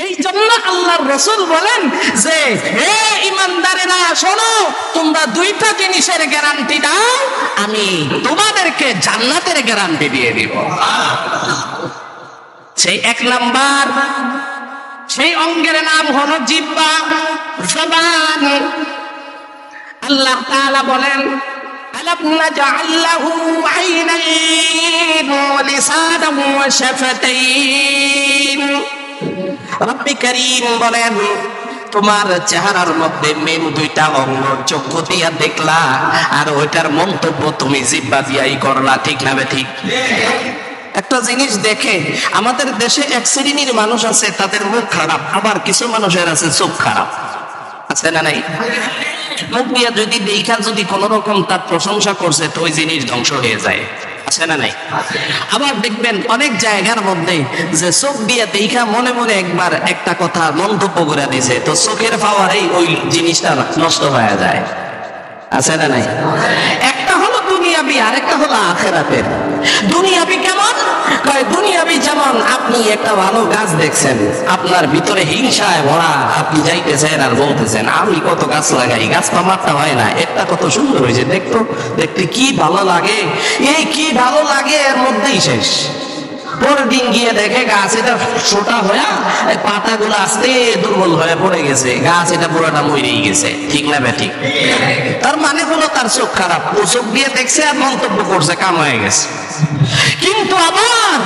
এই জন্য আল্লাহর রাসূল বলেন যে হে ঈমানদারেরা শোনো, তোমরা দুইটা জিনিসের গ্যারান্টি দাও, আমি তোমাদেরকে জান্নাতের গ্যারান্টি দিয়ে দিব। সেই এক নাম্বার, সেই অঙ্গের নাম হলো জিহ্বা, জবান। আল্লাহ তাআলা বলেন আলাম নাজআল লাহু আইনাইন ওয়া লিসানান ওয়া শাফাতাইন। রব্বি কারীম বলেন তোমার চেহারার মধ্যে মেন দুইটা অঙ্গ, চক্ষু দিয়া দেখলা, আর ওইটার মন্তব্য তুমি জিহ্বা দিয়াই করলা। ঠিক না ঠিক? একটা জিনিস দেখে আমাদের দেশে এক শ্রেণীর মানুষ আছে তাদের মুখ খারাপ, আবার কিছু মানুষের আছে চোখ খারাপ, আছে না নাই? মুখ দিয়া যদি দেখা যদি কোন রকম তার প্রশংসা করছে তো ওই জিনিস ধ্বংস হয়ে যায়, আছে না নাই? আবার দেখবেন অনেক জায়গার মধ্যে যে চোখ দিয়ে দেখা মনে মনে একবার একটা কথা মন্তব্য করে দিছে, তো চোখের পাওয়ারেই ওই জিনিসটা নষ্ট হয়ে যায়, আছে না নাই? একটা হলো দুনিয়াবি আর একটা হলো আখিরাতের। দুনিয়াবি কেমন? কয় দুনিয়াবি যেমন আপনি একটা ভালো গাছ দেখছেন, আপনার ভিতরে হিংসায় ভরা, আপনি যাইতেছেন আর বলতেছেন আমি কত গাছ লাগাই, গাছ তো আমারটা হয় না, একটা কত সুন্দর হয়েছে, দেখতে কি ভালো লাগে, এই কি ভালো লাগে এর মধ্যেই শেষ। পরের দিন গিয়ে দেখে গাছ এটা ছোটা হয়ে পাতাগুলো আস্তে দুর্বল হয়ে পড়ে গেছে, গাছ এটা পুরোটা মরেই গেছে। ঠিক না ঠিক? তার মানে হলো তার চোখ খারাপ, ও চোখ দিয়ে দেখছে আর মন্তব্য করছে, কাম হয়ে গেছে। কিন্তু আবার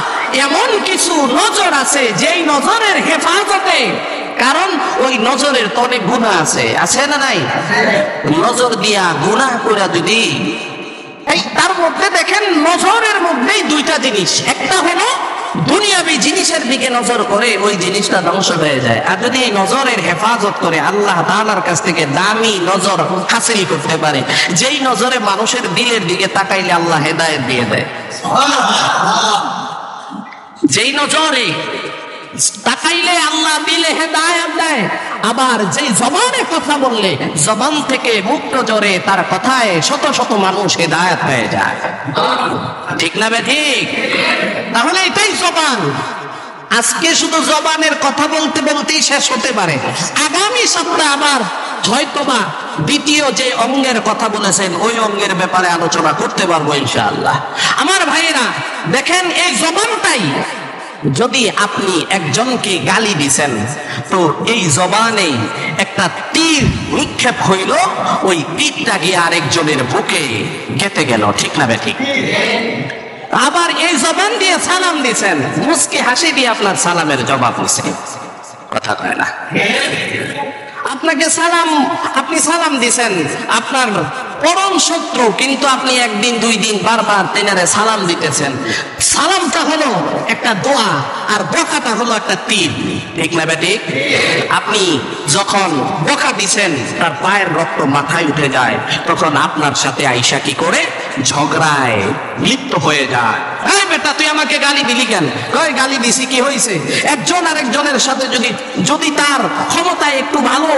এমন কিছু নজর আছে যেই নজরের হেফাজতে, কারণ ওই নজরের তো অনেক গুনাহ আছে, আছে না নাই? নজর দিয়া গুনাহ করে যদি এই তার মধ্যে দেখেন নজরের মধ্যেই দুইটা জিনিস, একটা হলো দুনিয়াবি জিনিসের দিকে নজর করে ওই জিনিসটা ধ্বংস হয়ে যায়, আর যদি এই নজরের হেফাজত করে আল্লাহ তাআলার কাছ থেকে দামি নজর হাসিল করতে পারে, যেই নজরে মানুষের দিলের দিকে তাকাইলে আল্লাহ হেদায়েত দিয়ে দেয়, যেই নজরে তাকাইলে আল্লাহ দিলে হেদায়েত দেয়। আবার যেই জবানে কথা বললে জবান থেকে মুক্ত জোরে তার কথায় শত শত মানুষ হেদায়েত পেয়ে যায়। ঠিক না ঠিক? তাহলে এটাই জবান। আজকে শুধু জবানের কথা বলতে বলতেই শেষ হতে পারে, আগামী সপ্তাহে আবার হয়তোবা দ্বিতীয় যে অঙ্গের কথা বলেছেন ওই অঙ্গের ব্যাপারে আলোচনা করতে পারবো ইনশাআল্লাহ। আমার ভাইয়েরা দেখেন, এই জবানটাই যদি আপনি একজনকে গালি দিছেন তো এই জবানে একটা তীর নিক্ষেপ হইল, ওই তীরটা গিয়ে আরেকজনের বুকে গেঁথে গেল। ঠিক না ঠিক? আবার এই জবান দিয়ে সালাম দিছেন, মুস্কি হাসি দিয়ে আপনার সালামের জবাব দিছে, কথা কয় না? আপনাকে আপনি সালাম দিছেন আপনার পরম শত্রু, কিন্তু আপনি একদিন দুই দিন বারবার তেনারে সালাম দিতেছেন। সালামটা হলো একটা দোয়া আর বকাটা হলো একটা তীর। ঠিক না বেটি? আপনি যখন বকা দিছেন তার পায়ের রক্ত মাথায় উঠে যায়, তখন আপনার সাথে আইসা কি করে ঝগড়ায় লিপ্ত হয়ে যায়। এই বেটা তুই আমাকে গালি দিলি কেন? কয় গালি দিছি, কি হয়েছে? একজন আরেকজনের সাথে যদি তার ক্ষমতায় একটু ভালো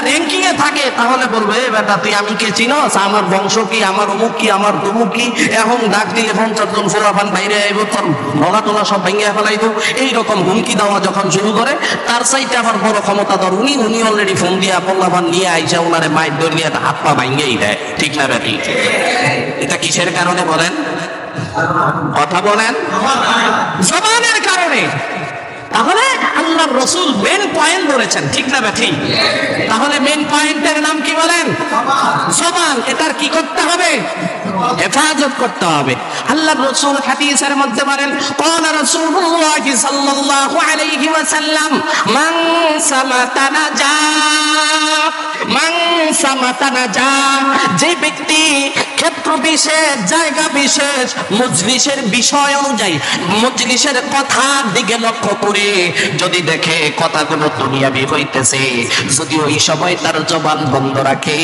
র্যাঙ্কিং এ থাকে তাহলে বলবে বেটা তুই আমি কে চিনস, আমার বংশ কি, আমার অমুক কি, আমার তমুক কি, এখন ডাক দিলে 50 জন ফুরাফান বাইরে আইব, তোর গলা টলা সব ভেঙে ফেলাইব, এইরকম হুমকি দেওয়া যখন শুরু করে, তার চাইতে আবার বড় ক্ষমতাধর উনি অলরেডি ফোন দিয়া পোলাপান নিয়ে আইসা ওনারে মাইর ধরিয়ে হাত পা ভাঙিয়েই দেয়। ঠিক না বেটি? এটা কিসের কারণে বলেন? কথা বলেন। জবানের কারণে। তাহলে আল্লাহর রাসূল মেন পয়েন্ট বলেছেন। ঠিক না বেঠি? তাহলে মেন পয়েন্টের নাম কি বলেন? জবান। এটার কি করতে হবে? হেফাজত করতে হবে। আল্লাহর রাসূল হাদিসের মধ্যে বলেন, ক্বালা রাসূলুল্লাহ সাল্লাল্লাহু আলাইহি ওয়াসাল্লাম মান সামাতা নাজা, মান সামাতা নাজা। যে ব্যক্তি ক্ষেত্র বিশেষ, জায়গা বিশেষ, মজলিসের বিষয় অনুযায়ী, মজলিসের কথার দিকে লক্ষ্য করে যদি দেখে কথাগুলো দুনিয়াবি হইতেছে, যদি ওই সময় তার জবান বন্ধ রাখে,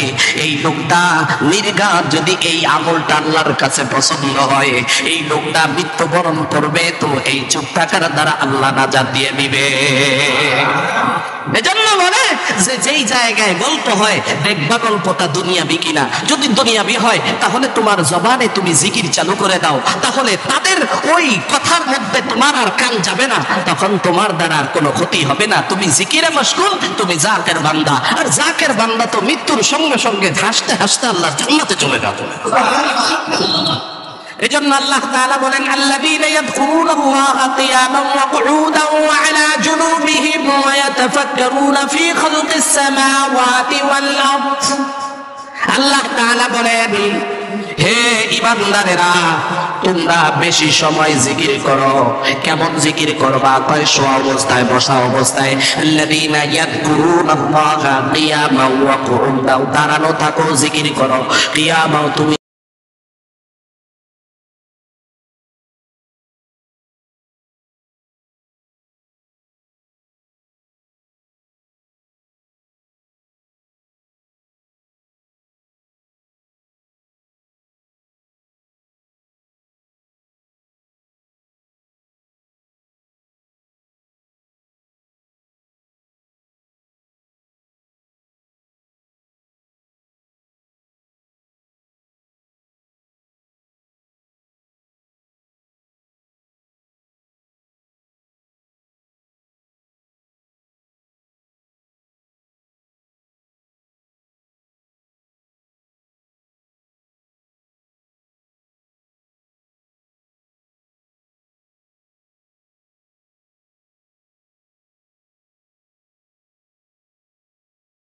এই লোকটা নির্ঘাত যদি এই আমলটা আল্লাহর কাছে পছন্দ হয়, এই লোকটা মৃত্যুবরণ করবে, তো এই চুপ থাকার দ্বারা আল্লাহ নাজাত দিয়ে দিবে। এজন্য বলে যে যেই জায়গায় গল্প হয় দেখবা গল্পটা দুনিয়াবি কিনা। যদি দুনিয়াবি হয় তাহলে তোমার জবানে তুমি জিকির চালু করে দাও, তাহলে তাদের ওই কথার মধ্যে তোমার আর কান যাবে না, তখন তোমার দ্বারা আর কোনো ক্ষতি হবে না। তুমি জিকিরে মশগুল, তুমি জাকের বান্দা, আর জাকের বান্দা তো মৃত্যুর সঙ্গে সঙ্গে হাসতে হাসতে আল্লাহর জান্নাতে চলে যাবে। এজন্য আল্লাহ তাআলা বলেন আল্লাযীনা ইয়াযকুরুনাল্লাহা কিয়ামান ওয়া কুউদান ওয়া আলা জুনুবিহিম ওয়া ইয়াতাফাক্কারুনা ফী খালকিস সামাওয়াতি ওয়াল আরদ। আল্লাহ তাআলা বলেন, হে ঈমানদারেরা, তোমরা বেশি সময় জিকির করো। কেমন জিকির করবা? কয় শোয়া অবস্থায়, বসা অবস্থায়। আল্লাযীনা ইয়াযকুরুনাল্লাহা কিয়ামান ওয়া কুউদান, দাঁড়ানো থাকো জিকির করো, কিয়ামাও তুমি